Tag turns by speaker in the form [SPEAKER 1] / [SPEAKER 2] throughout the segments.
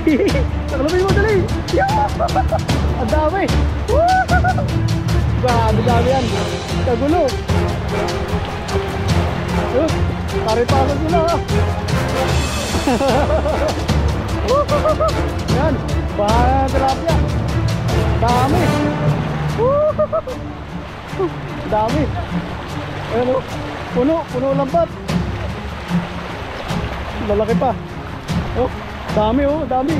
[SPEAKER 1] Nakalabay mo, dali! Ang dami! Grabe dami yan! Kagulo! Pare-pasok sila! Yan! Bahala na tilapia! Dami! Dami! Ayan o! Puno lambat! Lalaki pa! Oh! Dami oh! Dami!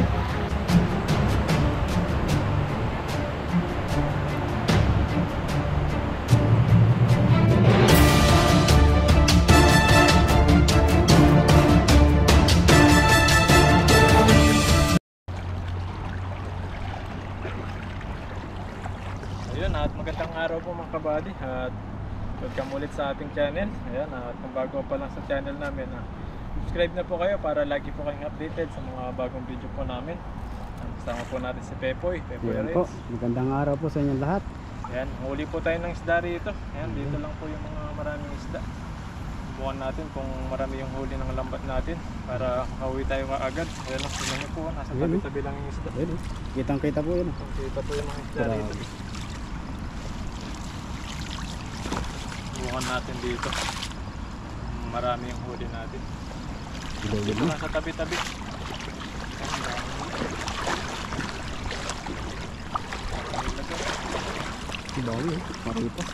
[SPEAKER 2] Ayun, at magandang araw po mga kabady, at welcome ulit sa ating channel. Ayan, at kung bago pa lang sa channel namin, subscribe na po kayo para lagi po kayong updated sa mga bagong video po namin. Kasama po natin si Pepoy
[SPEAKER 1] Ayan po, magandang araw po sa inyong lahat.
[SPEAKER 2] Ayan, huli po tayo ng isda rito. Ayan, dito lang po yung mga maraming isda. Subukan natin kung marami yung huli ng lambat natin para makauwi tayo kaagad. Ayan, tingnan niyo po, nasa tabi-tabi lang yung isda.
[SPEAKER 1] Ayan, kitang kita po yun.
[SPEAKER 2] Kita po yung mga isda rito. Subukan natin dito. Marami yung huli natin. Dito lang sa tabi-tabi.
[SPEAKER 1] Bawi, maripas.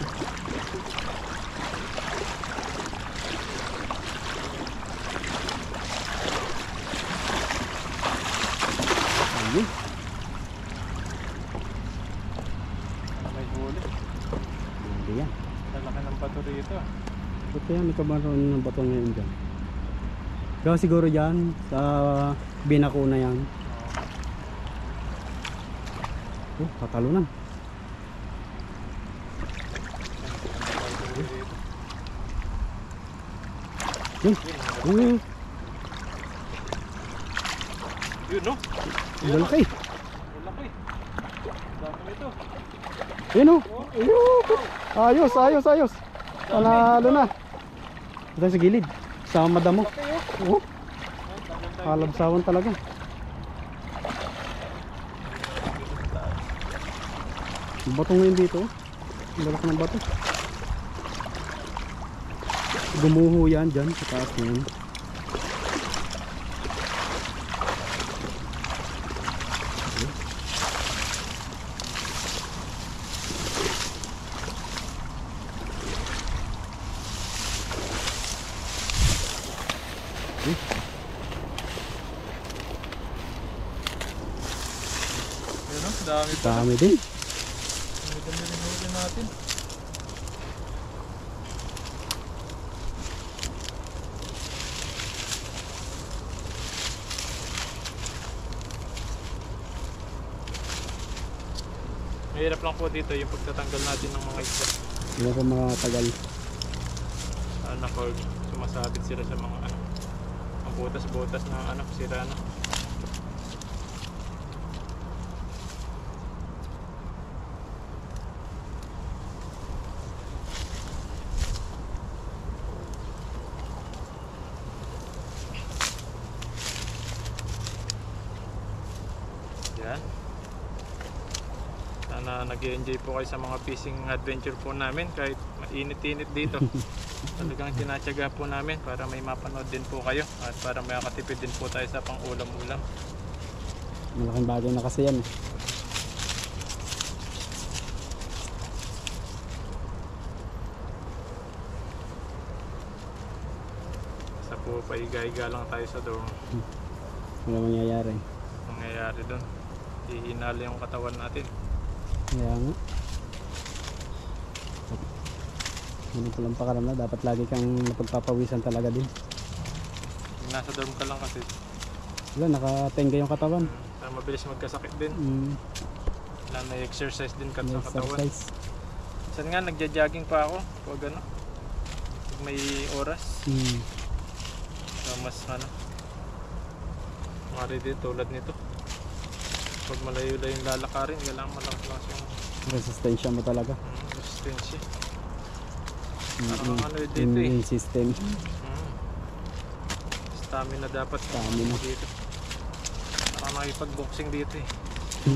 [SPEAKER 1] Ayun.
[SPEAKER 2] May huli.
[SPEAKER 1] Hindi yan.
[SPEAKER 2] Lalaki ng bato rito.
[SPEAKER 1] Buti yan, may kabaron ng bato ngayon dyan. Gawa siguro dyan, sa binakuna yan. Oh, katalunan. Yun, yun.
[SPEAKER 2] Yun, no?
[SPEAKER 1] Malaki.
[SPEAKER 2] Malaki. Dami nito.
[SPEAKER 1] Yun o. Ayos, ayos, ayos. Panalo na. Ito sa gilid. Sa madamo. Oh. Kalabsawan talaga. Ang bato ngayon dito. Ang balak ng bato. Gumuho yan dyan sa taas ngayon.
[SPEAKER 2] Ayun, no? Dami pa.
[SPEAKER 1] Dami din.
[SPEAKER 2] Dami rin huli natin. Mahirap lang po dito yung pagtatanggal natin ng mga isda.
[SPEAKER 1] Hindi ko makatagal.
[SPEAKER 2] Pag sumasabit sila sa mga ang butas-butas na sira na. Yan. Sana nag-enjoy po kayo sa mga fishing adventure po namin kahit mainit-init dito. Talagang tinatyaga po namin para may mapanood din po kayo at para may makatipid din po tayo sa pang-ulam-ulam.
[SPEAKER 1] Malaking bagay na kasi yan.
[SPEAKER 2] Sa po paiga-iga lang tayo sa dorm.
[SPEAKER 1] Wala mangyayari.
[SPEAKER 2] Nangyayari doon. Hihinala yung katawan natin.
[SPEAKER 1] Kaya nga. Ganito lang pakaramdam. Dapat lagi kang napagpapawisan talaga din.
[SPEAKER 2] Nasa dorm ka lang kasi
[SPEAKER 1] Wala, nakatenga yung katawan.
[SPEAKER 2] mabilis magkasakit din. Kailangan na exercise din sa katawan. Minsan nga nagja-jogging pa ako pag pag may oras. So mas mari din tulad nito. Pag malayo-layo yung lalakarin, kailangan malakas yung
[SPEAKER 1] Resistensya mo talaga.
[SPEAKER 2] resistensya. Parang dito
[SPEAKER 1] Immune system.
[SPEAKER 2] Stamina dapat.
[SPEAKER 1] Stamina.
[SPEAKER 2] Dito. Parang makipag-boxing dito eh.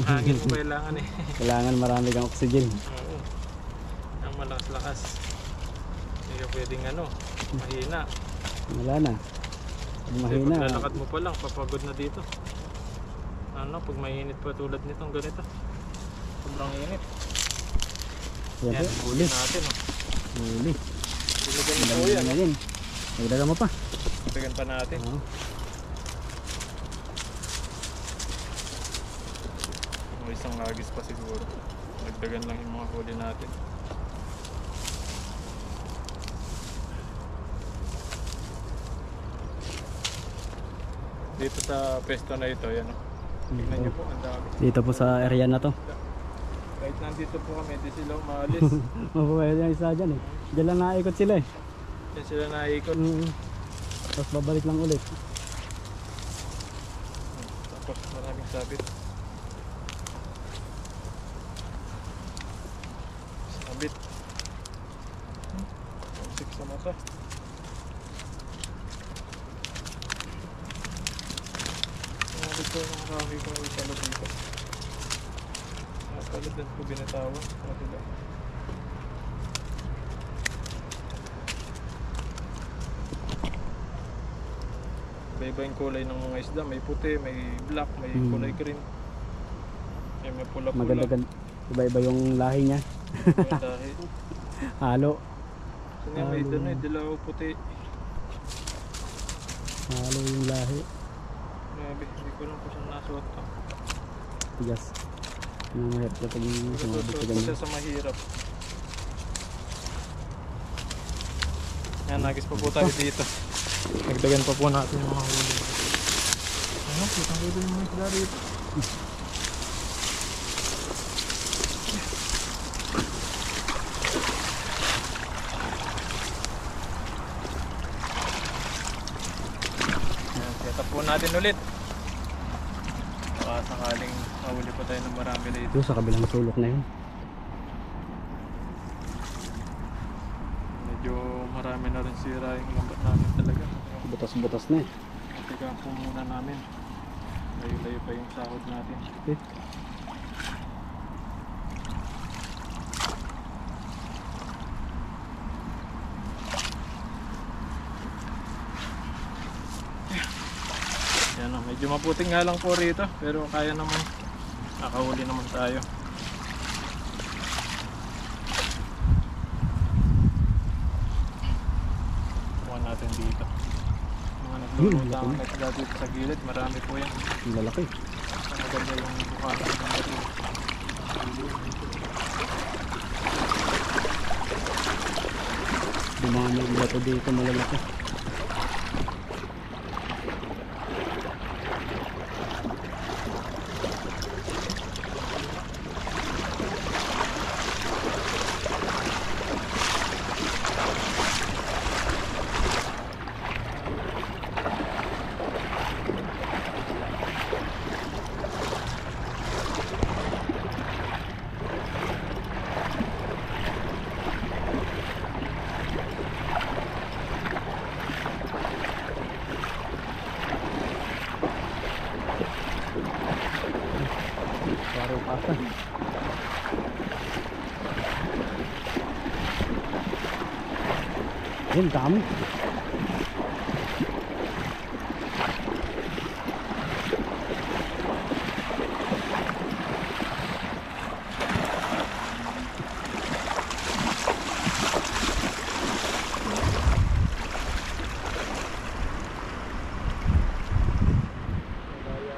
[SPEAKER 2] Hangin mo kailangan eh.
[SPEAKER 1] Kailangan marami kang oxygen.
[SPEAKER 2] Oo. Ang malakas-lakas. Hindi ka pwedeng mahina.
[SPEAKER 1] Wala na. Pag
[SPEAKER 2] Kasi
[SPEAKER 1] mahina.
[SPEAKER 2] paglalakad mo pa lang, papagod na dito. Pag mainit pa tulad nitong ganito. Sobrang init.
[SPEAKER 1] Yan
[SPEAKER 2] Yan,
[SPEAKER 1] po.
[SPEAKER 2] huli
[SPEAKER 1] Huli.
[SPEAKER 2] natin
[SPEAKER 1] Huli.
[SPEAKER 2] Diligan mo po
[SPEAKER 1] Dami
[SPEAKER 2] yan.
[SPEAKER 1] na yan. Nagdagan mo pa.
[SPEAKER 2] Diligan pa natin.
[SPEAKER 1] Oo.
[SPEAKER 2] Isang agis pa siguro. Nagdagan lang yung mga huli natin. Dito sa pesto na ito, yan o. Tignan nyo po, ang dami.
[SPEAKER 1] Dito po sa area na to.
[SPEAKER 2] Kahit nandito po kami, di sila umaalis.
[SPEAKER 1] Mabuhay yung isa dyan eh. Diyan lang naikot sila eh.
[SPEAKER 2] Yan sila naikot.
[SPEAKER 1] Tapos babalik lang ulit.
[SPEAKER 2] Tapos maraming sabit. Sabit. Sik sa mata. Sabit ko yung marami kong ipalo dito. Palo din ko binatawan. Kapila. Iba-iba yung kulay ng mga isda. May puti, may black, may kulay green. May pula-pula.
[SPEAKER 1] Maganda. Iba-iba yung lahi niya.
[SPEAKER 2] Dahil
[SPEAKER 1] Halo.
[SPEAKER 2] so nga may doon eh, dilaw puti.
[SPEAKER 1] Halo yung lahi.
[SPEAKER 2] Grabe, hindi ko lang po siya nasuot to.
[SPEAKER 1] Tigas. Mahirap ka pag sumabit sa
[SPEAKER 2] Nasuot ko
[SPEAKER 1] ganyan.
[SPEAKER 2] siya sa mahirap. Yan, nagis pa po tayo dito. Nagdagan pa po natin yung mga huli. Ano, kitang huli yung mga isda rito. Set up po natin ulit. Baka sakaling mahuli pa tayo ng marami dito.
[SPEAKER 1] Ito sa kabilang sulok na yun.
[SPEAKER 2] Medyo marami na rin sira yung lambat namin talaga.
[SPEAKER 1] Butas-butas na eh.
[SPEAKER 2] Teka po muna namin. Layo-layo pa yung sahod natin.
[SPEAKER 1] Eh.
[SPEAKER 2] Yan o, medyo maputing nga lang po rito. Pero kaya naman. Nakahuli naman tayo. Kuha natin dito. Mga naglulutang na isda dito sa gilid. Marami po yan.
[SPEAKER 1] Ang lalaki.
[SPEAKER 2] Maganda yung bukasan ng bato.
[SPEAKER 1] Dumami yung bato dito malalaki. Paro pasa. Yun, dami.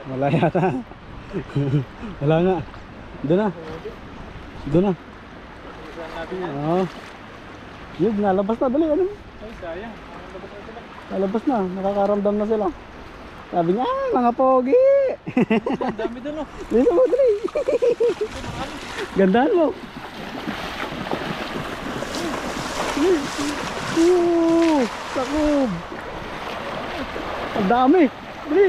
[SPEAKER 1] Wala yata. Wala nga. Doon na. Doon na.
[SPEAKER 2] Isan natin yan.
[SPEAKER 1] Oo. Yun, nalabas na. Dali, ano?
[SPEAKER 2] Ay, sayang. Ang labas na sila.
[SPEAKER 1] Nalabas na. Nakakaramdam na sila. Sabi niya, mga pogi.
[SPEAKER 2] Ang dami doon oh.
[SPEAKER 1] Dito mo, dali. Gandahan mo. Sakub. Ang dami. Dali.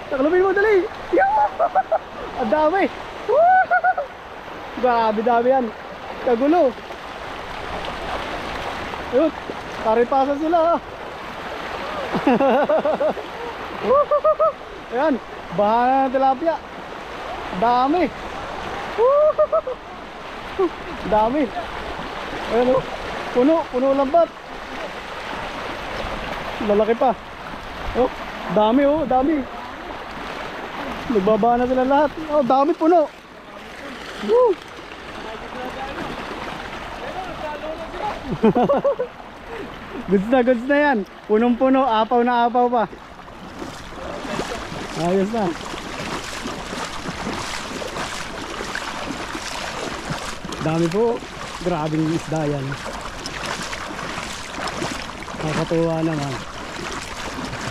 [SPEAKER 1] Taklubin mo, dali. Ang dami. Grabe dami yan. Kagulo. Ayun. Pare-pasa sila. Ayan. Bahala ng tilapia. Dami. Woo! Dami. Ayun oh. Puno lambat. Lalaki pa. Oh, dami oh, dami. Nagbaba na sila lahat. Oh, dami puno. Woo! Goods na yan. Punong-puno, apaw na apaw pa. Ayos na. Dami po. Grabing isda yan. Nakakatuwa naman.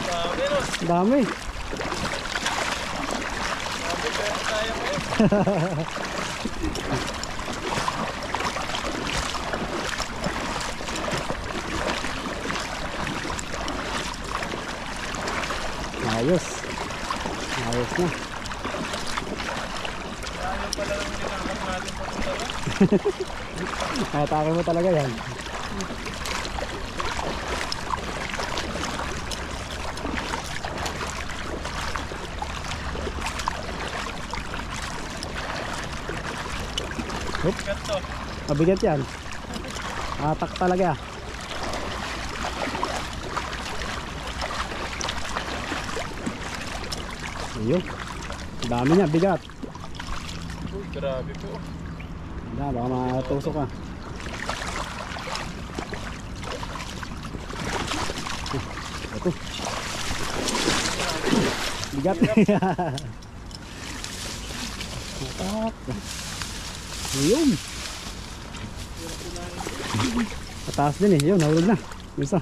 [SPEAKER 2] Dami no.
[SPEAKER 1] Dami.
[SPEAKER 2] Dami pero tayo ngayon.
[SPEAKER 1] Ayos. Ayos na.
[SPEAKER 2] Tayo pala lang nilangkap natin papunta na.
[SPEAKER 1] Atake mo talaga yan.
[SPEAKER 2] Cut to.
[SPEAKER 1] Mabigat yan. Atak talaga. Ayun. Dami niya, bigat.
[SPEAKER 2] Uy, grabe po.
[SPEAKER 1] Baka matusok ka. Ito. Bigat. Atak. Ayun. Pataas din eh. Yun, nahulog na. Isa.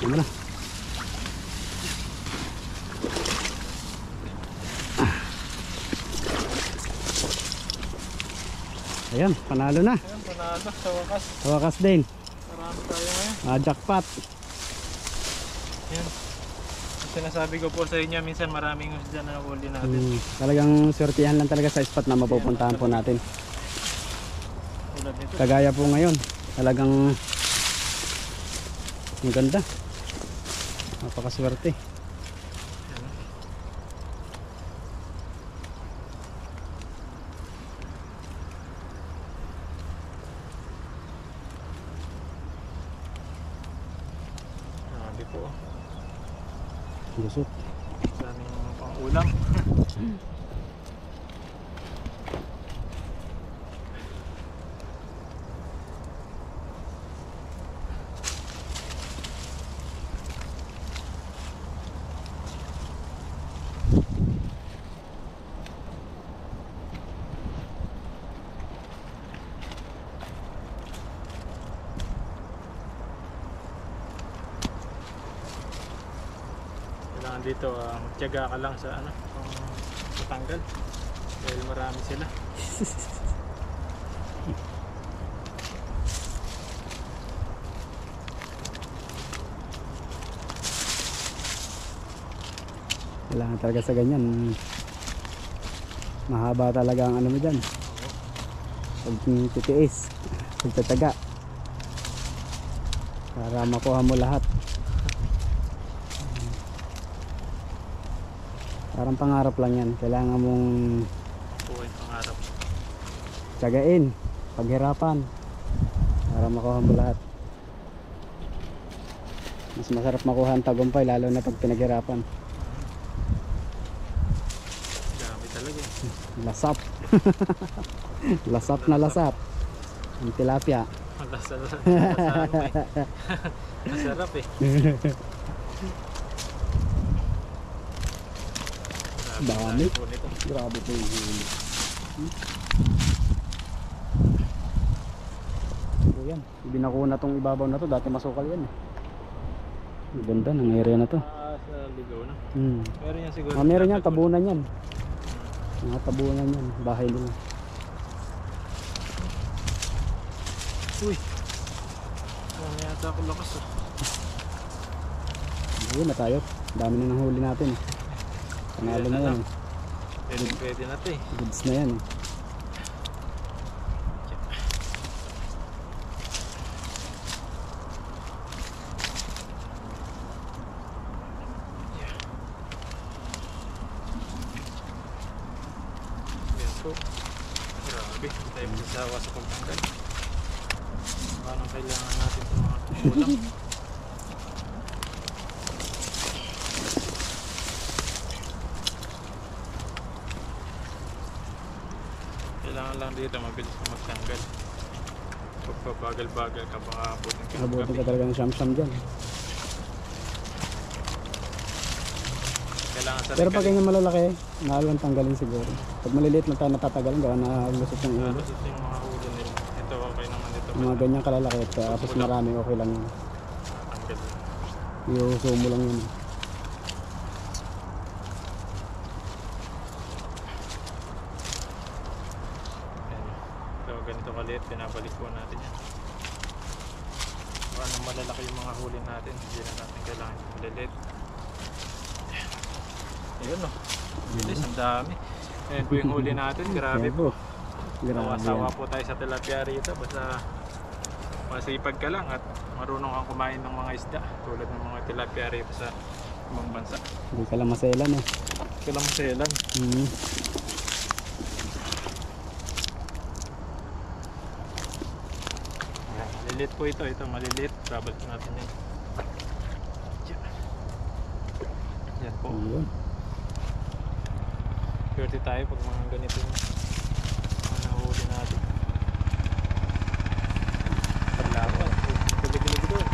[SPEAKER 1] Ano na. Ayan, panalo na.
[SPEAKER 2] Ayan, panalo sa wakas.
[SPEAKER 1] Sa wakas din.
[SPEAKER 2] Marami tayo ngayon.
[SPEAKER 1] Jackpot.
[SPEAKER 2] Yan. Sinasabi ko po sa inyo, minsan maraming isda na nahuli natin.
[SPEAKER 1] Talagang swertihan lang talaga sa spot na mapupuntahan po natin.
[SPEAKER 2] Tulad nito.
[SPEAKER 1] Kagaya po ngayon. Talagang ang ganda. Napakaswerte.
[SPEAKER 2] Grabe po.
[SPEAKER 1] Lusot.
[SPEAKER 2] Daming pang ulam. Kailangan dito magtiyaga ka lang sa ano, matanggal dahil marami sila.
[SPEAKER 1] Kailangan talaga sa ganyan. Mahaba talaga ang ano mo dyan. Pag titiis. Pagtataga. Para makuha mo lahat. Parang pangarap lang yan. Kailangan mong
[SPEAKER 2] Buhay pangarap.
[SPEAKER 1] tiyagain, paghirapan para makuha mo lahat. Mas masarap makuha ang tagumpay lalo na pag pinaghirapan.
[SPEAKER 2] Dami talaga.
[SPEAKER 1] Lasap. Lasap na lasap. Ang tilapia.
[SPEAKER 2] Masarap eh.
[SPEAKER 1] Dami.
[SPEAKER 2] po nito.
[SPEAKER 1] Grabe po yung huli. So yan, binakuna tong ibabaw na to. Dati masukal yan eh. Ang ganda ng area na to.
[SPEAKER 2] Sa ligaw na.
[SPEAKER 1] Hmm.
[SPEAKER 2] Meron yan siguro.
[SPEAKER 1] Meron yan, tabunan yan. Mga tabunan yan, bahay nila.
[SPEAKER 2] Uy. Ano yata ako lakas oh.
[SPEAKER 1] Ayun na tayo. Dami na ng huli natin. Panalo na yan.
[SPEAKER 2] Pwede na ito eh.
[SPEAKER 1] Goods na yan.
[SPEAKER 2] sawa sa pagtanggal. Anong kailangan natin sa mga kulang. Kailangan lang dito mabilis na magtanggal. Pagpabagal-bagal ka baka abutin ka ng
[SPEAKER 1] Abutin
[SPEAKER 2] gabi.
[SPEAKER 1] ka talaga ng siyam-siyam dyan.
[SPEAKER 2] Kailangan sa
[SPEAKER 1] Pero pag ganyan malalaki, mahal lang tanggalin siguro. Pag maliliit lang tayo natatagalan, gawa na lusot ng ulo.
[SPEAKER 2] halos ito yung mga huli nila. Ito okay naman ito.
[SPEAKER 1] Mga ganyan kalalaki, tapos marami okay lang yun.
[SPEAKER 2] Tanggal.
[SPEAKER 1] Iuso mo lang yun.
[SPEAKER 2] Ayan. So ganito kaliit, pinabalik po natin yan. Paano malalaki yung mga huli natin, hindi na natin kailangan yung maliliit. Ayun o, bilis, ang dami. Ayan po yung huli natin, grabe
[SPEAKER 1] Ayan
[SPEAKER 2] po.
[SPEAKER 1] Grabe
[SPEAKER 2] Sawa
[SPEAKER 1] yan.
[SPEAKER 2] po tayo sa tilapia rito, basta masipag ka lang at marunong kang kumain ng mga isda tulad ng mga tilapia rito sa ibang bansa.
[SPEAKER 1] Hindi ka lang maselan eh.
[SPEAKER 2] Kailang selan.
[SPEAKER 1] Mm.
[SPEAKER 2] Maliliit po ito, maliliit. Travel po natin yan. Yan po.
[SPEAKER 1] Ayun.
[SPEAKER 2] Swerte tayo pag mga ganito yung mga nahuli natin. Paglaban. Gulig-gulig doon.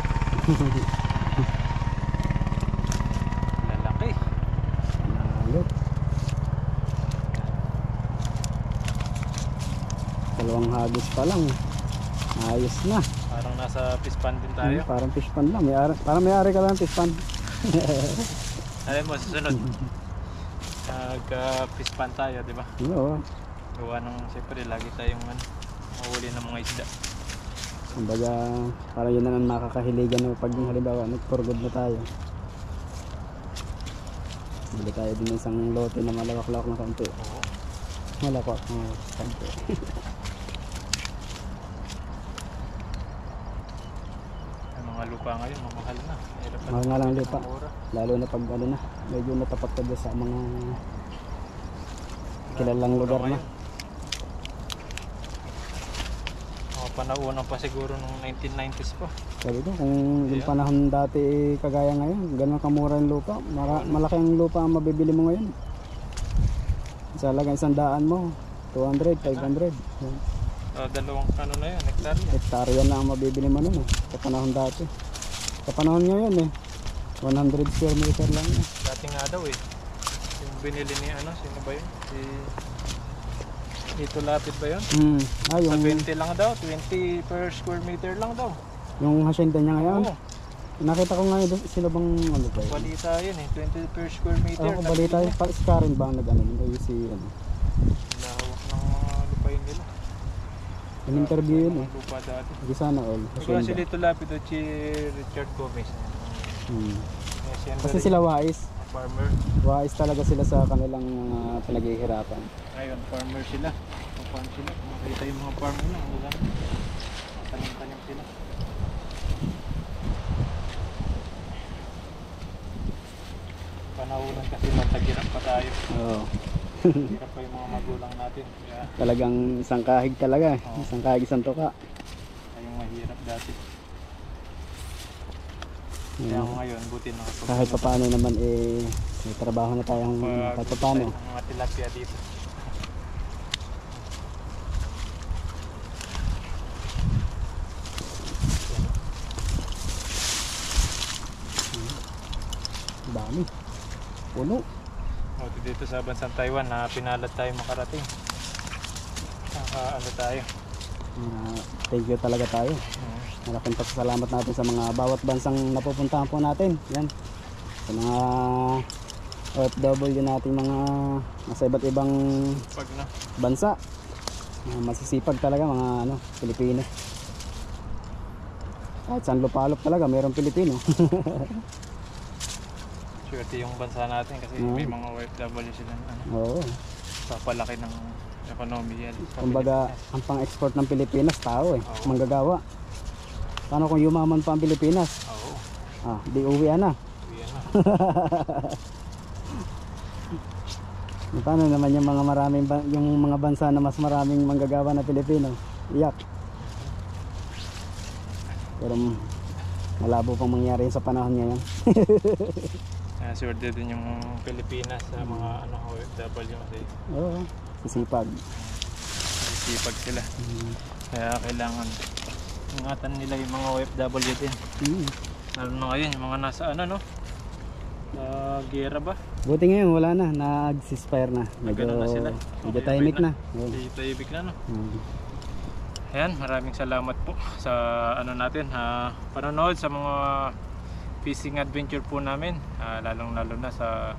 [SPEAKER 2] Lalaki.
[SPEAKER 1] Nalot. Dalawang hagis pa lang. Ayos na.
[SPEAKER 2] Parang nasa fish pond din tayo.
[SPEAKER 1] Parang fish pan lang. Parang may-ari ka lang ng fish pan.
[SPEAKER 2] Alam mo, susunod. Nagka-fish pond tayo, di ba?
[SPEAKER 1] Oo.
[SPEAKER 2] Gawa ng, siyempre, lagi tayong mahuli ng mga isda.
[SPEAKER 1] Kumbaga, parang yun na ang makakahiligan no, pag halimbawa nag-for-good na tayo. Bili tayo din ng isang lote na malawak-lawak na kaunti.
[SPEAKER 2] Oo.
[SPEAKER 1] Malawak na kaunti.
[SPEAKER 2] Ang mga lupa ngayon, mamahal na. Mahirap na
[SPEAKER 1] Mahal nga lang ang lupa.
[SPEAKER 2] mura.
[SPEAKER 1] Lalo na pag ano na, medyo natapat ka dyan sa mga kilalang lugar na.
[SPEAKER 2] Mga panahon pa siguro nung 1990s pa.
[SPEAKER 1] Sabi ko, kung yung panahon dati kagaya ngayon, ganun kamura yung lupa, malaki ang lupa ang mabibili mo ngayon. Sa lagang 100 mo, 200, 500. Yan.
[SPEAKER 2] Dalawang ano na yun, hektarya.
[SPEAKER 1] Hektarya na ang mabibili mo nun sa panahon dati. Sa panahon ngayon 100 square meter lang yan.
[SPEAKER 2] Dati nga daw yung binili ni ano, sino ba yun? Si Ito Lapid ba yun? Sa
[SPEAKER 1] Yung
[SPEAKER 2] 20 lang daw, 20 per square meter lang daw.
[SPEAKER 1] yung hacienda niya ngayon.
[SPEAKER 2] Oo,
[SPEAKER 1] Nakita ko ngayon sila bang ano ba yun?
[SPEAKER 2] balita yun 20 per square meter.
[SPEAKER 1] Ako balita yun, si Karen ba ang nag-ano yun? Si ano.
[SPEAKER 2] Lahawak ng mga lupain nila.
[SPEAKER 1] In-interview yun
[SPEAKER 2] Mga lupa dati.
[SPEAKER 1] Hindi sana all.
[SPEAKER 2] Siguro si
[SPEAKER 1] Hacienda.
[SPEAKER 2] Lito Lapid at si Richard Gomez.
[SPEAKER 1] Kasi sila wais.
[SPEAKER 2] Farmer.
[SPEAKER 1] Wais talaga sila sa kanilang pinaghihirapan.
[SPEAKER 2] Ngayon, farmer sila. Farm sila. Kung makita yung mga farm nila, ang lugar. Tanim-tanim sila. Panahulan kasi matagirap pa tayo.
[SPEAKER 1] Oo.
[SPEAKER 2] Hirap pa yung mga magulang natin. Kaya
[SPEAKER 1] Talagang isang kahig talaga.
[SPEAKER 2] Oo.
[SPEAKER 1] Isang kahig, isang tuka.
[SPEAKER 2] tayong mahirap dati. Kaya ngayon, buti na
[SPEAKER 1] Kahit pa paano naman may trabaho na tayong kahit pa paano.
[SPEAKER 2] mga tilapia dito.
[SPEAKER 1] Dami. Puno.
[SPEAKER 2] O, dito sa bansang Taiwan na pinalad tayo makarating. Ano tayo?
[SPEAKER 1] Thank you talaga tayo. Malaking pasasalamat natin sa mga bawat bansang napupuntahan po natin. Yan. Sa mga OFW natin mga nasa iba't ibang
[SPEAKER 2] Pag na.
[SPEAKER 1] bansa. Masisipag talaga mga Pilipino. Kahit saan lupalop talaga mayroong Pilipino.
[SPEAKER 2] Swerte yung bansa natin kasi may mga OFW sila na
[SPEAKER 1] Oo.
[SPEAKER 2] papalaki ng ekonomiya.
[SPEAKER 1] Kumbaga, ang pang-export ng Pilipinas, tao
[SPEAKER 2] Oo.
[SPEAKER 1] manggagawa. Paano kung yumaman pa ang Pilipinas?
[SPEAKER 2] Oo.
[SPEAKER 1] Di uwi na.
[SPEAKER 2] Yan na.
[SPEAKER 1] Paano naman yung mga yung mga bansa na mas maraming manggagawa na Pilipino? Iyak. Pero malabo pang mangyari sa panahon ngayon.
[SPEAKER 2] Swerte din yung Pilipinas sa mga OFW kasi
[SPEAKER 1] Oo, sisipag.
[SPEAKER 2] sipag sila. Kaya kailangan ingatan nila yung mga OFW din. Lalo na ngayon, yung mga nasa no? Gera ba?
[SPEAKER 1] Buti ngayon wala na, nag-ceasefire na. Medyo,
[SPEAKER 2] na sila.
[SPEAKER 1] medyo tahimik na.
[SPEAKER 2] Medyo tahimik na, no? Ayan, maraming salamat po sa natin, panonood sa mga fishing adventure po namin, lalong lalo na sa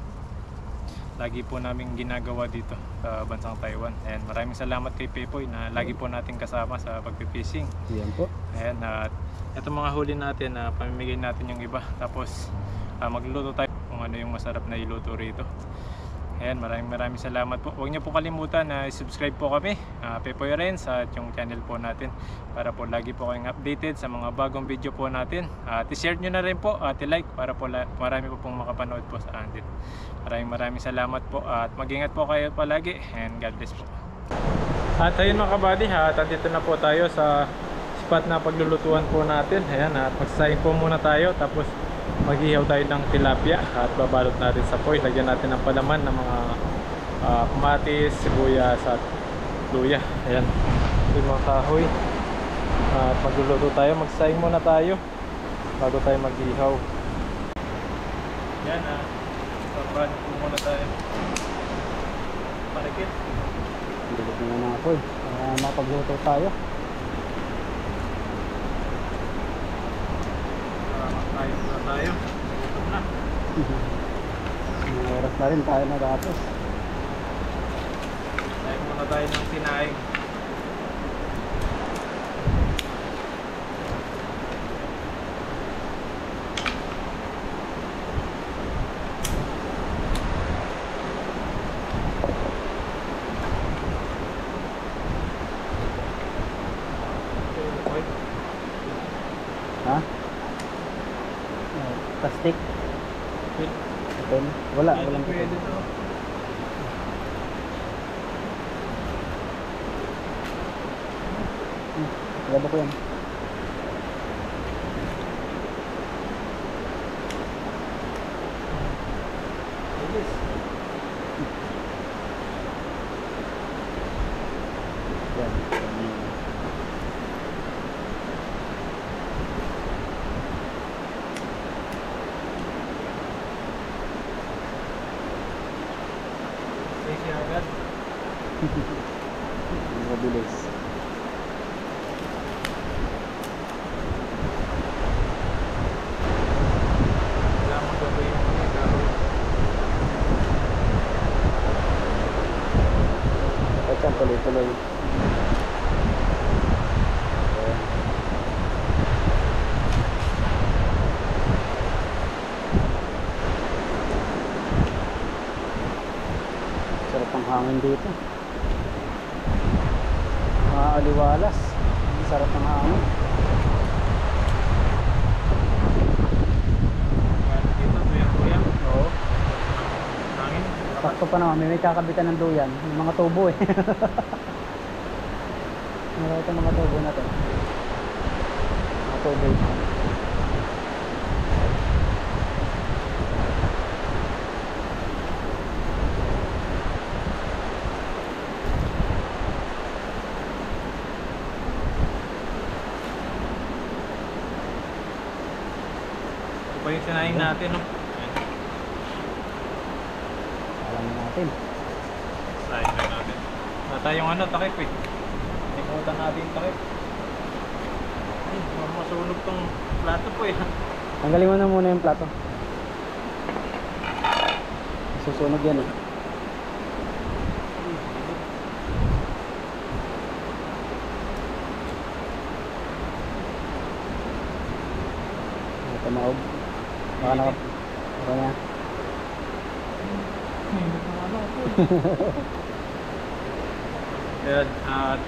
[SPEAKER 2] lagi po namin ginagawa dito sa bansang Taiwan. Ayan, maraming salamat kay Pepoy na lagi po natin kasama sa pagpipishing.
[SPEAKER 1] Yan po.
[SPEAKER 2] Ayan, at itong mga huli natin, pamimigay natin yung iba, tapos magluluto tayo kung ano yung masarap na iluto rito. Ayan, maraming salamat po. Huwag niyo po kalimutan na subscribe po kami, Pepoy Renz, at yung channel po natin para po lagi po kayong updated sa mga bagong video po natin. At i-share nyo na rin po at i-like para po marami po pong makapanood po sa atin. Maraming salamat po at mag-ingat po kayo palagi and God bless po. At ayun mga kabady, at andito na po tayo sa spot na paglulutuan po natin. Ayan, at magsasayang po muna tayo, tapos maghihaw tayo ng tilapia at babalot natin sa foil. Lagyan natin ng palaman ng mga kamatis, sibuyas at luya. Ayan, ito yung mga kahoy. At magluluto tayo, magsasayang muna tayo bago tayo maghihaw. Ayan, babalot po muna tayo. Panikit.
[SPEAKER 1] Bilog na nga po mapagluto tayo.
[SPEAKER 2] Ayos na tayo. Ito na.
[SPEAKER 1] May oras na rin tayo natapos.
[SPEAKER 2] Tayo muna tayo ng sinaing.
[SPEAKER 1] Ha? Plastic? Pen? Walang
[SPEAKER 2] pwede to.
[SPEAKER 1] Gaba ko yan. Yan.
[SPEAKER 2] Easy agad.
[SPEAKER 1] Mabilis.
[SPEAKER 2] Wala mong gagawin yung mga gagawin.
[SPEAKER 1] At yan, tuloy-tuloy. Sarap ang hangin dito. Mga aliwalas. Sarap ang hangin.
[SPEAKER 2] Dito, tuyang-tuyang.
[SPEAKER 1] Oo.
[SPEAKER 2] Hangin.
[SPEAKER 1] Sakto pa naman, may kakabitan ng duyan. Yung mga tubo eh. Ito mga tubo na to. Mga tubo ito.
[SPEAKER 2] Ito pa yung sinaing natin, no?
[SPEAKER 1] Alam natin.
[SPEAKER 2] Sinaing na natin. Wala tayong takip eh. Tingkutan natin yung takip. Ay, masunog tong plato po eh.
[SPEAKER 1] Tanggalin mo na muna yung plato. Susunog yan eh. Tumaog. Baka naka... Baka niya.
[SPEAKER 2] Ayan, at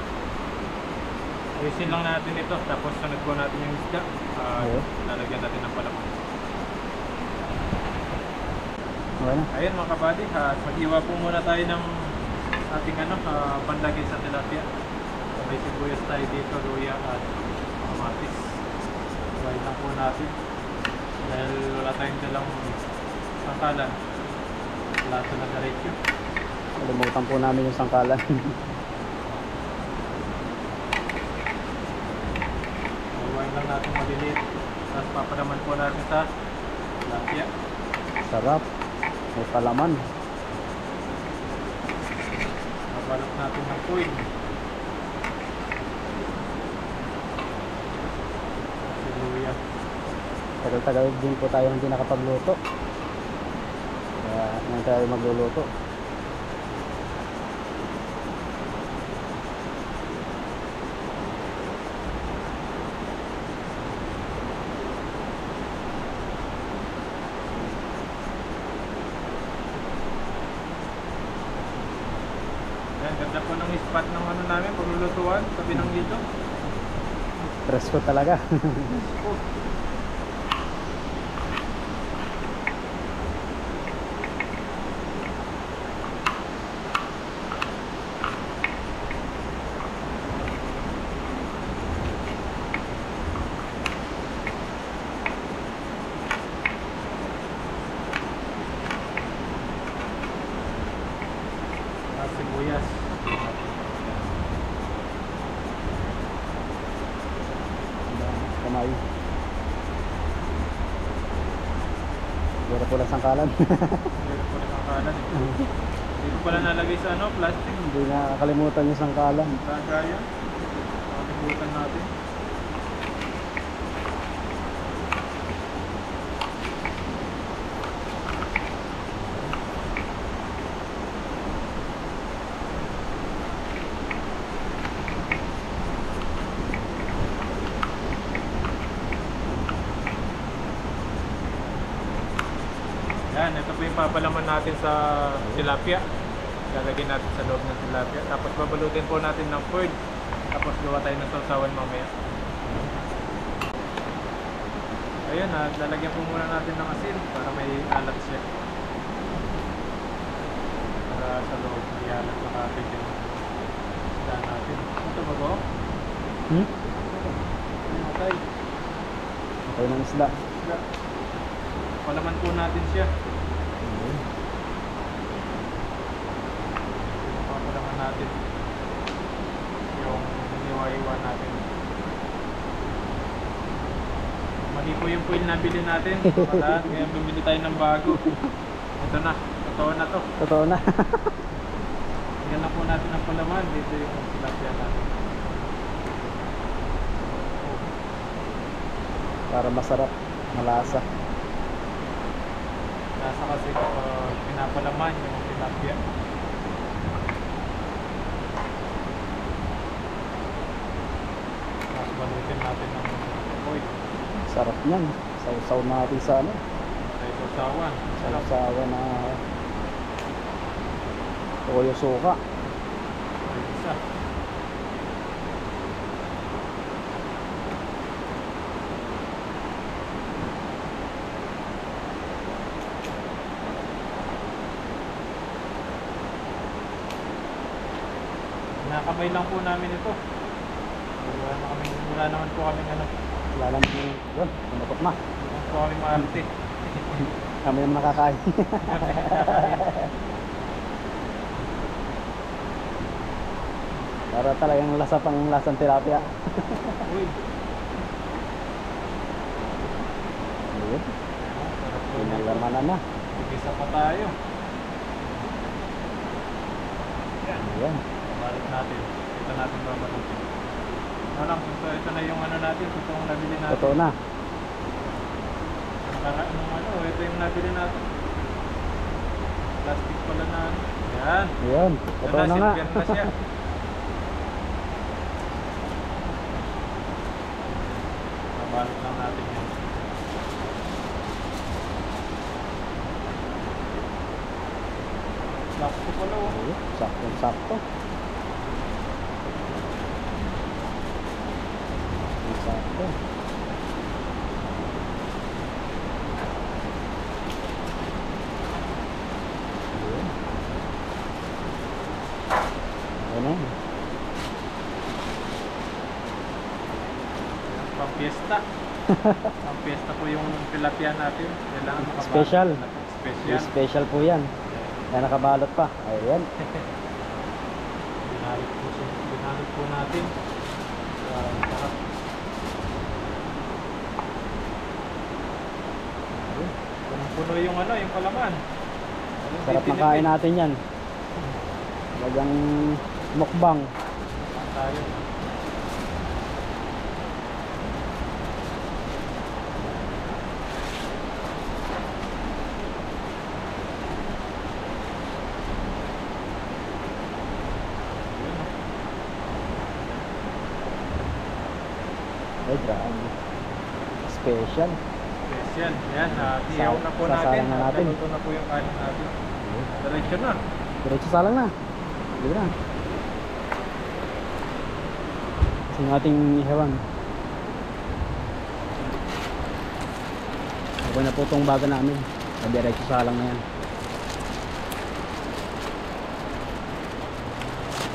[SPEAKER 2] ayusin lang natin ito, tapos sunod po natin yung isda.
[SPEAKER 1] Oo.
[SPEAKER 2] Lalagyan natin ng palaman.
[SPEAKER 1] Okay na.
[SPEAKER 2] Ayun mga kabady, maghiwa po muna tayo ng ating panlagay sa tilapia. So, may sibuyas tayo dito, luya at kamatis. Hiwain lang po natin. Dahil wala tayong dalang sangkalan. Lato na diretso.
[SPEAKER 1] Kalimutan po namin yung sangkalan.
[SPEAKER 2] Hiwain lang natin maliliit. Tapos papalaman po natin sa tilapia.
[SPEAKER 1] Sarap. May palaman.
[SPEAKER 2] Balot natin ng foil. Siluya.
[SPEAKER 1] Tagal-tagal din po tayo hindi nakapagluto. Kaya ngayon tayo magluluto.
[SPEAKER 2] Ayan, ganda po ng spot ng namin, paglulutuan, tabi ng dito.
[SPEAKER 1] Presko talaga.
[SPEAKER 2] Sibuyas.
[SPEAKER 1] Kamay. Wala po lang sangkalan.
[SPEAKER 2] Meron po ng kanan eh. Hindi ko pala nalagay sa plastic.
[SPEAKER 1] Hindi nakakalimutan yung sangkalan.
[SPEAKER 2] Kagaya. Nakalimutan natin. Yan, ito po yung papalaman natin sa tilapia. Lalagyan natin sa loob ng tilapia. Tapos babalutin po natin ng foil. Tapos gawa tayo ng sausawan mamaya. Ayun, lalagyan po muna natin ng asin para may alat siya. Para sa loob, may alat na kapit yung isda natin. Ito ba ba? Okay.
[SPEAKER 1] Okay ng isda.
[SPEAKER 2] Palaman po natin siya. Papalaman natin yung hiwa-hiwa natin. Mali po yung foil na bilhin natin. Kaya bumili tayo ng bago. Ito na. Totoo na to.
[SPEAKER 1] Totoo na.
[SPEAKER 2] Yan na po natin ang palaman. Dito yung tilapia natin.
[SPEAKER 1] Para masarap. Malasa.
[SPEAKER 2] Nasa kasi kapag pinapalaman yung tilapia. Tapos balutin natin ng foil.
[SPEAKER 1] Sarap niyan. Sausaw natin sa ano.
[SPEAKER 2] Sa sausawan. Sarap.
[SPEAKER 1] Sausawa na toyo suka.
[SPEAKER 2] Isa. Nakakamay lang po namin ito. Wala naman po kami
[SPEAKER 1] Wala naman yun. Tumutok na.
[SPEAKER 2] Wala po kami maarte.
[SPEAKER 1] Kami naman nakakain. Para talagang lasa pang lasang tilapia.
[SPEAKER 2] Uy.
[SPEAKER 1] Ayun.
[SPEAKER 2] Sarap po nito.
[SPEAKER 1] Pinalamanan na.
[SPEAKER 2] Isa pa tayo.
[SPEAKER 1] Ayan.
[SPEAKER 2] Balit natin. Ito natin babalutin. Lang, ito na yung natin. Ito yung nabili natin.
[SPEAKER 1] Totoo na.
[SPEAKER 2] Ito yung nabili natin. Plastic pala na Yan.
[SPEAKER 1] Ayan. Totoo na nga.
[SPEAKER 2] Silver na siya. Babalot lang natin yan. Sakto pala oh.
[SPEAKER 1] Sakto-sakto. Sakto.
[SPEAKER 2] Ang piyesta po yung tilapia natin. Kailangan makabalot.
[SPEAKER 1] Special.
[SPEAKER 2] Special.
[SPEAKER 1] Special po yan. Kaya nakabalot pa. Ayan.
[SPEAKER 2] Binalot po natin. Sarap. Puno yung yung palaman.
[SPEAKER 1] Sarap na kain natin yan. Talagang mukbang.
[SPEAKER 2] Tayo.
[SPEAKER 1] Ay, grabe. Special.
[SPEAKER 2] Special. Yan, ihaw na po natin.
[SPEAKER 1] Sasalang na natin.
[SPEAKER 2] Naluto na po yung kanin natin. Diretso na.
[SPEAKER 1] Diretso salang na. Hindi na. Kasi yung ating ihawan. Okay na po itong baga namin. Diretso salang na yan.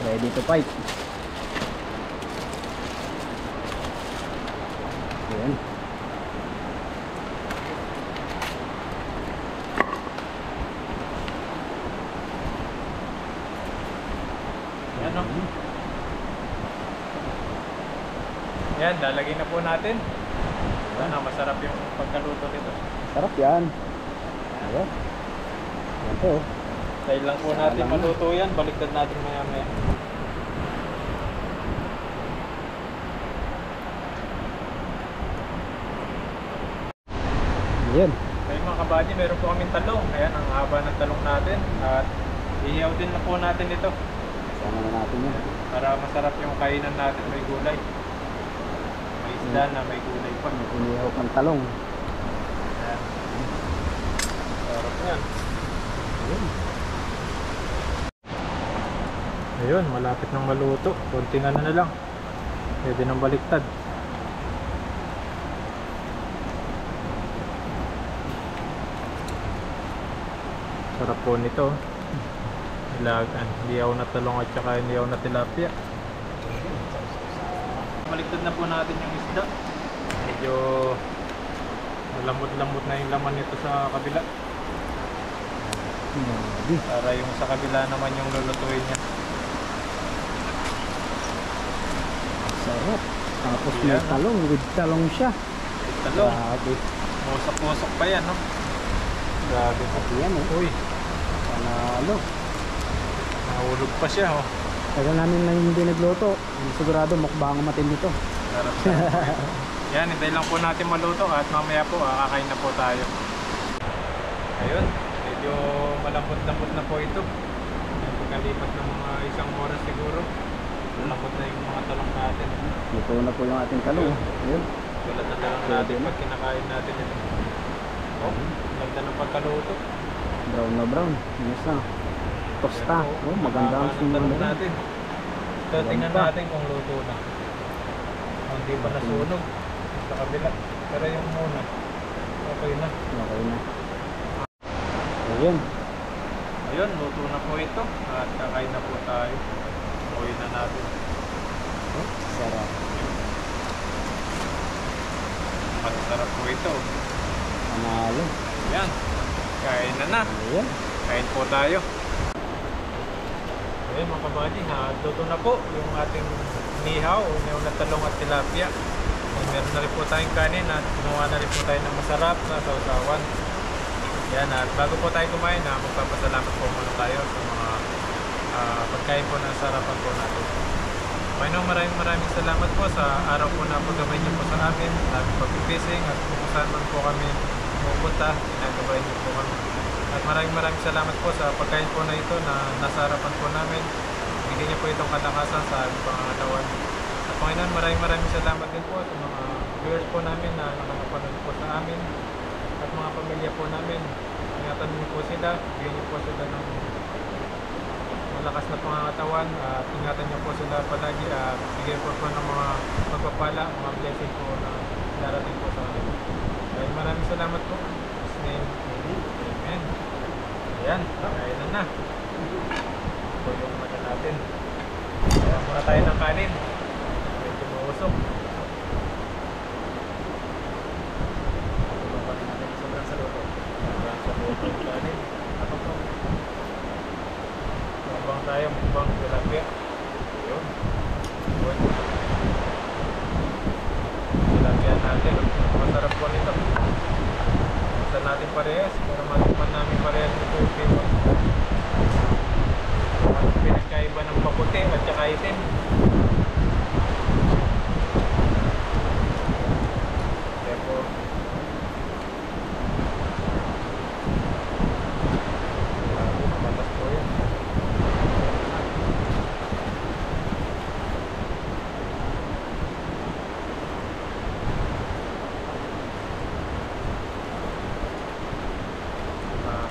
[SPEAKER 1] Ready to fight. Ayan.
[SPEAKER 2] Yan o. Yan, lalagay na po natin. Sana masarap yung pagkaluto nito.
[SPEAKER 1] Sarap yan. Ayan. Ayan po.
[SPEAKER 2] Dahil lang po natin maluto yan, baliktad natin maya maya.
[SPEAKER 1] Ayan.
[SPEAKER 2] Kaya mga kabady, meron po kaming talong. Ayan, ang haba ng talong natin. At ihiyaw din na po natin ito.
[SPEAKER 1] Sama na natin yan.
[SPEAKER 2] Para masarap yung kainan natin, may gulay. May isda na may gulay pa.
[SPEAKER 1] Inihaw pang talong.
[SPEAKER 2] Ayan. Sarap yan.
[SPEAKER 1] Ayan.
[SPEAKER 2] Ayun, malapit nang maluto. Konting na lang. Pwede nang baliktad. Sarap po nito. Ilagan. Liyaw na talong at saka liyaw na tilapia. Baliktad na po natin yung isda. Medyo malambot-lambot na yung laman nito sa kabila.
[SPEAKER 1] Grabe.
[SPEAKER 2] Para yung sa kabila naman yung lulutuin niya.
[SPEAKER 1] Sarap. Tapos may
[SPEAKER 2] Yan.
[SPEAKER 1] talong. With talong siya.
[SPEAKER 2] Talong.
[SPEAKER 1] Grabe.
[SPEAKER 2] Musok-musok pa yan, no? Grabe po.
[SPEAKER 1] Yan eh.
[SPEAKER 2] Uy,
[SPEAKER 1] Panalo.
[SPEAKER 2] nahulog pa siya, oh.
[SPEAKER 1] Tagal namin na hindi nagluto. Sigurado mukbang matin nito.
[SPEAKER 2] Sarap siya. Yan, hintay lang po natin maluto at mamaya po kakain na po tayo. Ayun, medyo malambot-lambot na po ito. Pagkalipas ng mga isang oras siguro, malambot na yung mga talong natin.
[SPEAKER 1] Luto na po yung ating talong. Ayun.
[SPEAKER 2] Tulad na talong natin pag kinakain natin ito. Oh, ganda ng pagkaluto.
[SPEAKER 1] Brown na brown. Yes na. Tosta.
[SPEAKER 2] Yan po,
[SPEAKER 1] Oh, maganda ang
[SPEAKER 2] mahaba ng talong
[SPEAKER 1] sinunod.
[SPEAKER 2] natin. So, tingnan
[SPEAKER 1] pa.
[SPEAKER 2] natin kung luto na. Kung hindi pa nasunog sa kabila. Pero yung muna, okay na.
[SPEAKER 1] Okay na. Ayun.
[SPEAKER 2] Ayun, luto na po ito. At kakain na po tayo. Uwi na natin.
[SPEAKER 1] Oh, sarap.
[SPEAKER 2] Masarap po ito.
[SPEAKER 1] Panalo.
[SPEAKER 2] Ayan. Kain na na.
[SPEAKER 1] Ayun.
[SPEAKER 2] Kain po tayo. Ayun mga kabady, luto na po yung ating nihaw, yung na talong at tilapia. Ay, meron na rin po tayong kanin at gumawa na rin po tayo ng masarap na sausawan. Yan, at bago po tayo kumain, magpapasalamat po muna tayo sa mga pagkain po na sarapan po natin. Panginoon, maraming salamat po sa araw po na paggabay niyo po sa amin, sa aming pag-fishing at kung saan man po kami pupunta, ginagabay niyo po kami. At maraming salamat po sa pagkain po na ito na nasa harapan po namin. Bigyan niyo po itong kalakasan sa aming pangangatawan. At Panginoon, maraming salamat din po sa mga viewers po namin na nakakapanood po sa amin at mga pamilya po namin. Ingatan niyo po sila, bigyan niyo po sila ng malakas na pangangatawan at ingatan niyo po sila palagi at bigyan po ng mga pagpapala, mga blessing po na darating po sa kanila. Dahil maraming salamat po. In His name, Amen. Ayan, kain na. Ito yung mata natin. Kaya muna tayo ng kanin. Medyo mausok. Palitan natin parehas para matikman namin parehas nito yung Pinoy. Ano pinagkaiba ng maputi at saka itim? Kaya po, matas po yan.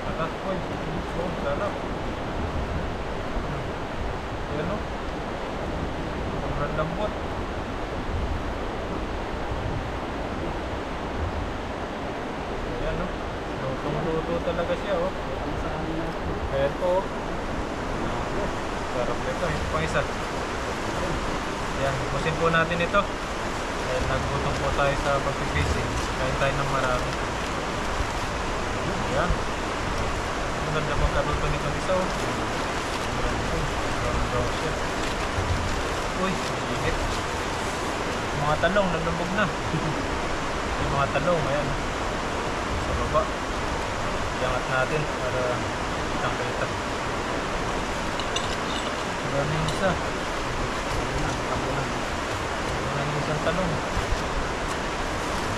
[SPEAKER 2] Matas po yun. Oh, sarap. Yan o. Sobrang lambot. Ayan o. Lutong-luto talaga siya o. Ayan po o. Sarap nito. Ito pang isa. Ayan, ipusin po natin ito. Dahil nagutom po tayo sa pagpipishing. Kain tayo ng marami. Ayan. Ang ganda magkaluto nitong isa o. Brown siya. Uy, init. Mga talong, nalubog na. Yung mga talong, ayan. Sa baba. Iangat natin para kitang kita. Maraming isa. Maraming isang talong.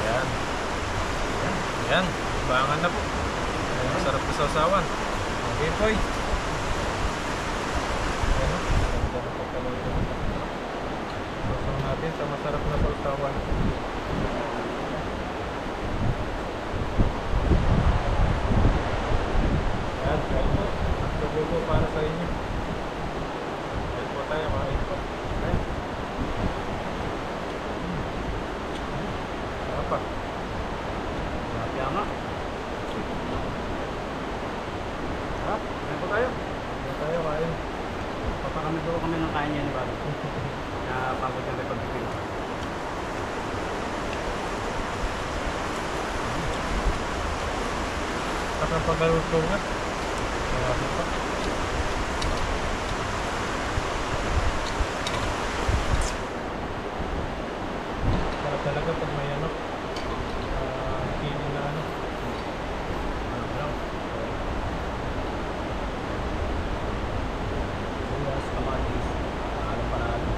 [SPEAKER 2] Ayan. Ayan. Ibangan na po. Ayan, masarap na sausawan. Okay, boy. Ayan o. Ganda na pagkalong ito. Sausaw natin sa masarap na sausawan. Ayan, kain po. Tubo po para sa inyo. Kain po tayo, kain po. Ayan. Apa?
[SPEAKER 1] Kaya nga. Ha? Kain po tayo.
[SPEAKER 2] Kain tayo, kain.
[SPEAKER 1] Papakamit ko kami ng kain yan, Bobby. Na pagod kami pagpipil.
[SPEAKER 2] Kapag pagkaluto nga. Marami pa. Sarap talaga pag may ano. Kini na ano. Ano lang.
[SPEAKER 1] Buwas, kamatis, panalo.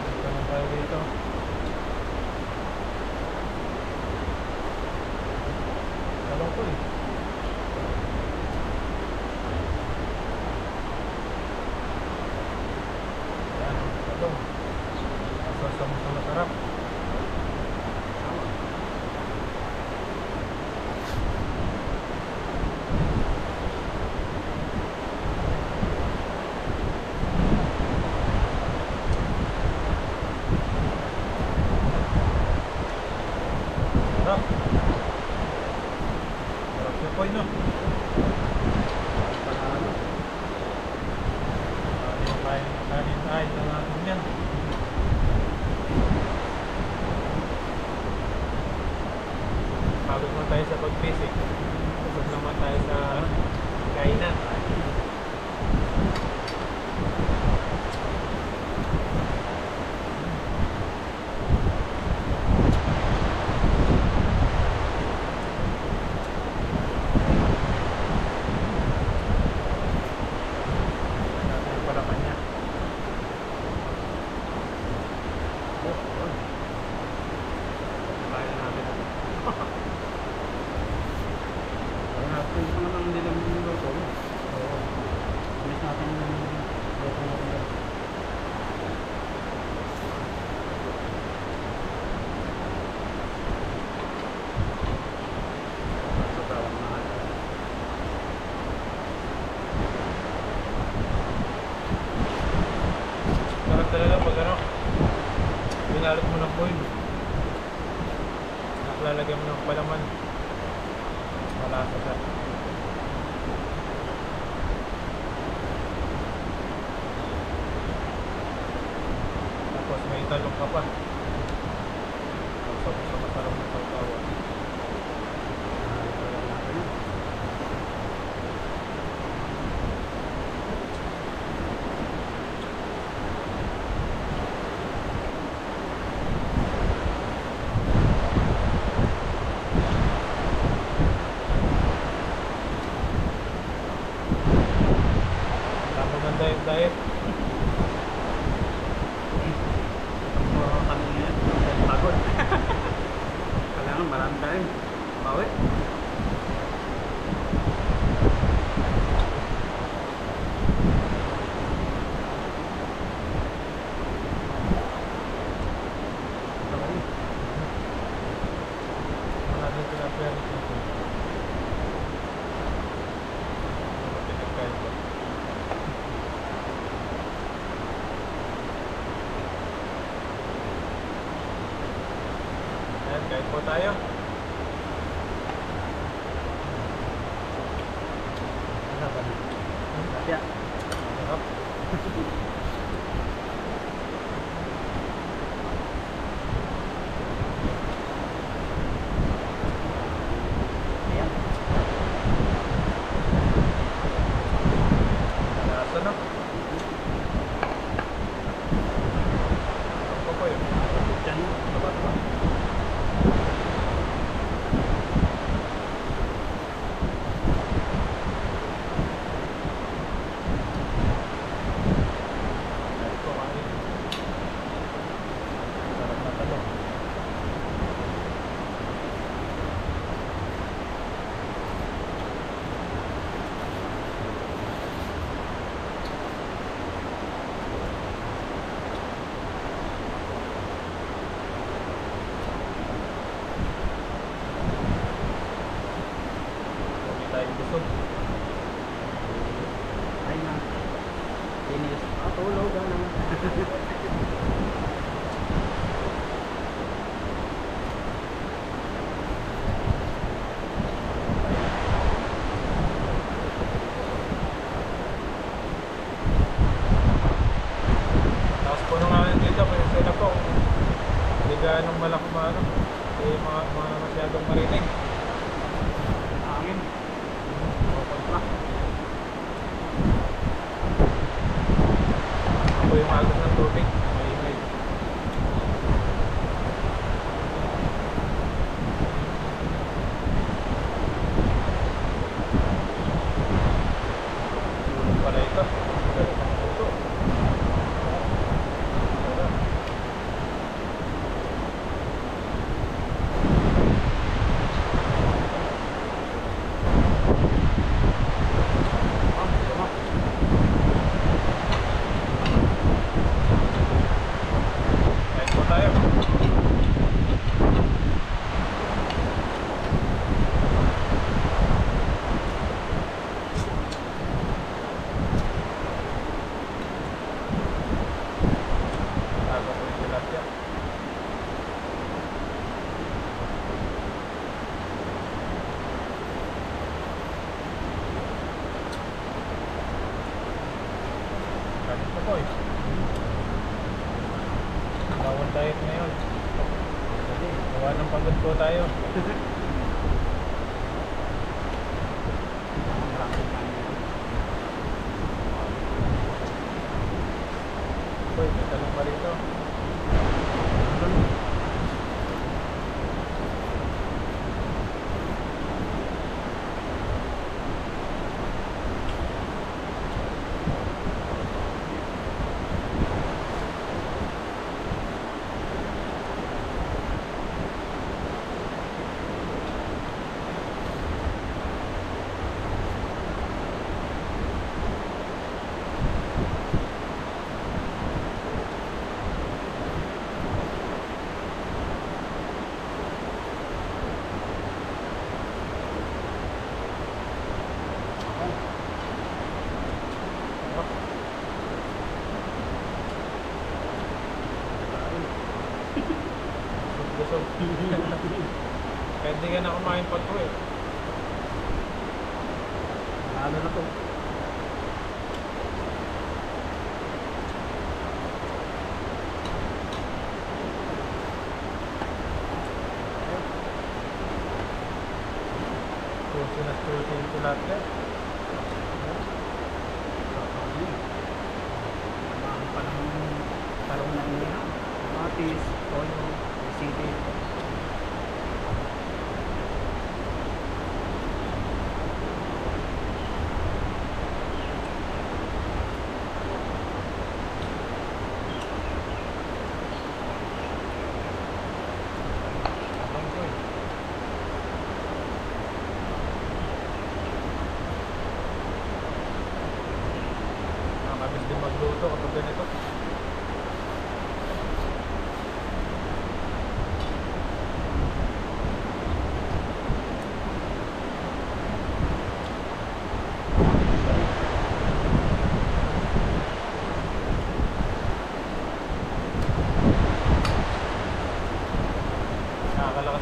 [SPEAKER 2] Ito na tayo dito. Talong ko eh. Yan, talong. Asasam sa masarap. Sarap. Sarap siya po no.
[SPEAKER 1] Panalo.
[SPEAKER 2] Kanin ay na natin yan. Pagod mo tayo sa pag-basic. Pagod naman tayo sa kainan. Natin yung palaman niya. Kaya natin.
[SPEAKER 1] Pwede pa naman hindi lang yung luto.
[SPEAKER 2] Oo.
[SPEAKER 1] Alis natin yung luto natin. Sasawang mahal.
[SPEAKER 2] Sarap talaga pag ano, binalot mo ng foil. Lalagyan mo ng palaman. Malasa siya. Tapos may talong ka pa. Tapos sa masarap na sausawan. Uy. Maraming pinapayari dito. Pinagkain ko. Ayan, kain po tayo.
[SPEAKER 1] Kaya,
[SPEAKER 2] Sarap.
[SPEAKER 1] ayan.
[SPEAKER 2] Lasa na. Ako po yun.
[SPEAKER 1] Diyan.
[SPEAKER 2] Taba-taba. Kahit po kain. Sarap na talong. Hindi tayo busog.
[SPEAKER 1] Ay na. Finish. Tulog na.
[SPEAKER 2] Tapos po nung namin dito, kaya sila po, hindi gaanong malaki maano. Hindi mga masyadong marinig.
[SPEAKER 1] Hangin.
[SPEAKER 2] Kontra. Ako yung agos ng tubig. Maingay. Tulog pala ito. Galit ang puso. Sarap. Kain po tayo. Tago ko yung tilapia. Kain po po eh. Bawal diet ngayon. Gawa ng pagod po tayo. Uy, may talong pa rito. Busog. Kahit di ka na kumain pa to eh.
[SPEAKER 1] Ano na to?
[SPEAKER 2] Susi na susi yung tilapia.
[SPEAKER 1] Mahal pa ng talong na inihaw. Matis, toyo, sili.
[SPEAKER 2] Talong ko eh.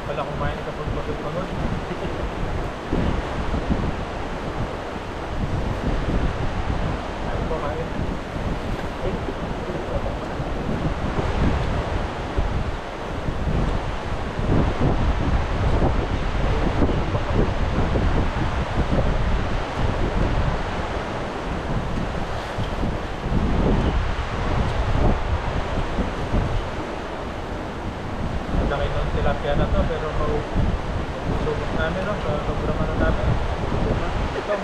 [SPEAKER 2] pala kumain kapag pagod-pagod. Kain po, kain. Ang laki ng tilapia na to, pero mausubok namin, no? Sa sobrang ano namin. Ito.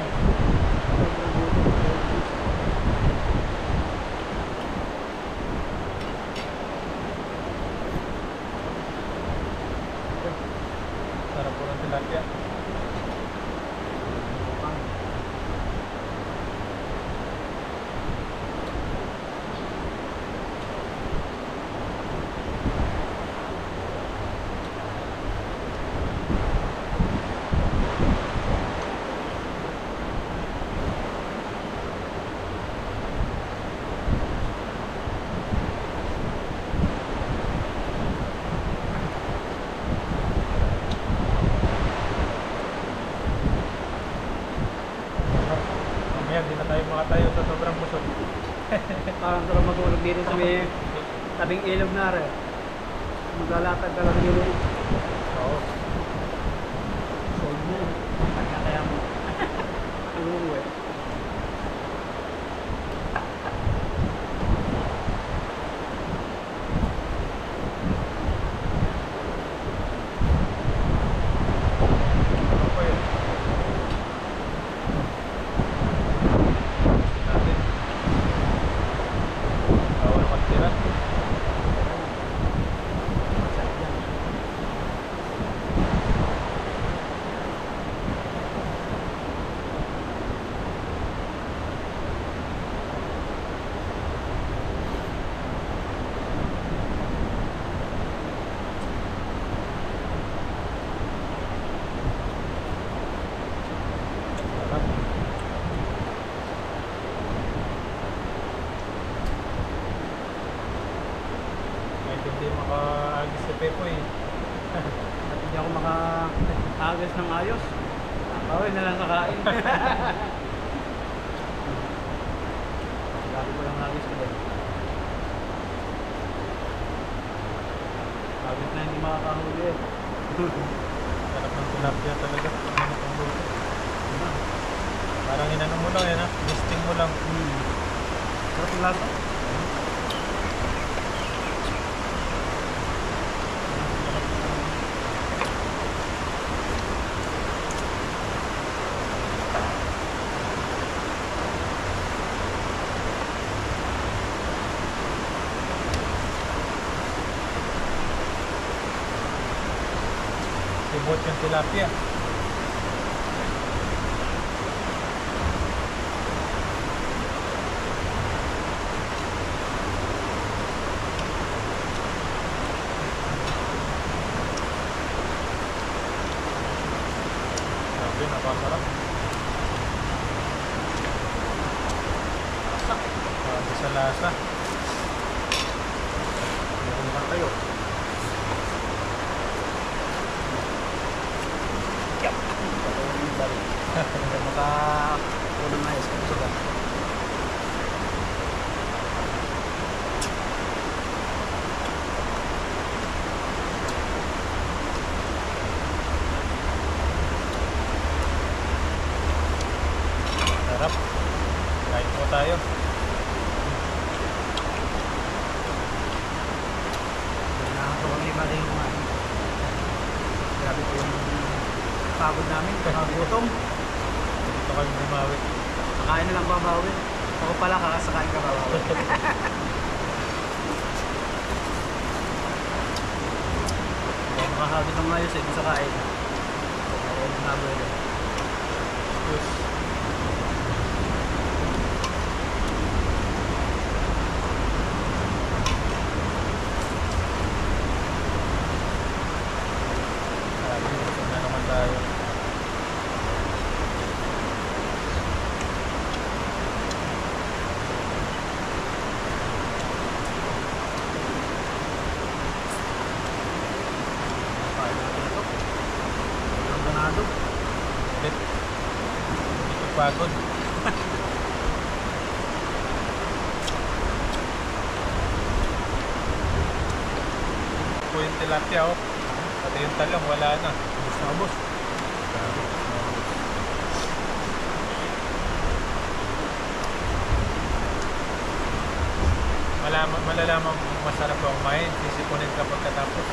[SPEAKER 2] Sarap po ng tilapia. Mamaya, di na tayo makatayo sa sobrang busog.
[SPEAKER 1] Parang sarap matulog dito sa may tabing ilog na rin. Maglalatag ka lang dito.
[SPEAKER 2] Oo.
[SPEAKER 1] Sold mo. Kaya mo. Uuwi.
[SPEAKER 2] Ako yun. Natin. Bawal magtira. Sarap. Kahit hindi makaagis si Pepoy.
[SPEAKER 1] At hindi ako makaagos ng ayos. Bawal na lang kakain. Lagi ko lang agos ko din. Agos na hindi makakahuli.
[SPEAKER 2] Sarap ng tilapia talaga. Ano itong luto? Parang inano mo lang yan, ha? Misting mo lang.
[SPEAKER 1] Sarap yung lasa.
[SPEAKER 2] Sibot yung tilapia. Grabe, napasarap. Grabe sa lasa.
[SPEAKER 1] Meron pa kayo. Maka-ulang na ayos ko ba?
[SPEAKER 2] Sarap. Kain po tayo.
[SPEAKER 1] Nakakawang lima rin yung kumain. Grabe po yung pagod namin, gutom.
[SPEAKER 2] Dito kami bumawi.
[SPEAKER 1] Kakain na lang babawi. Ako pala kakasakain ka babawi. Kung makahagod ng ayos eh, di sa kain. Ako na nabuelo.
[SPEAKER 2] Yes. Grabe, busog na naman tayo.
[SPEAKER 1] Kain natin ito.
[SPEAKER 2] pagod. Po yung tilapia oh. Pati yung talong wala na. Ubus na ubus. Malalaman kung masarap ang kumain, sisipunin ka pagkatapos.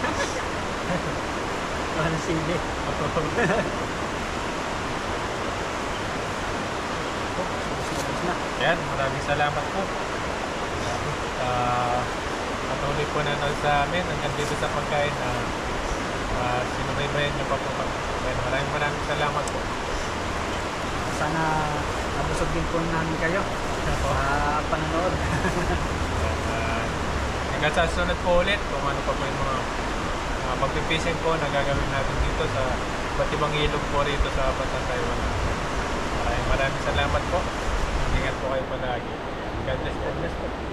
[SPEAKER 1] Parang sili.
[SPEAKER 2] Yan, maraming salamat po. Patuloy po nanood sa amin hanggang dito sa pagkain na sinubaybayan niyo pa po kami. Maraming salamat po.
[SPEAKER 1] Sana nabusog din po namin kayo sa panonood.
[SPEAKER 2] Hanggang sa sunod po ulit kung ano pa po yung mga pagpipising po na gagawin natin dito sa iba't ibang ilog po rito sa Bataan, Taiwan. Maraming salamat po. Ingat po kayo palagi. God bless po.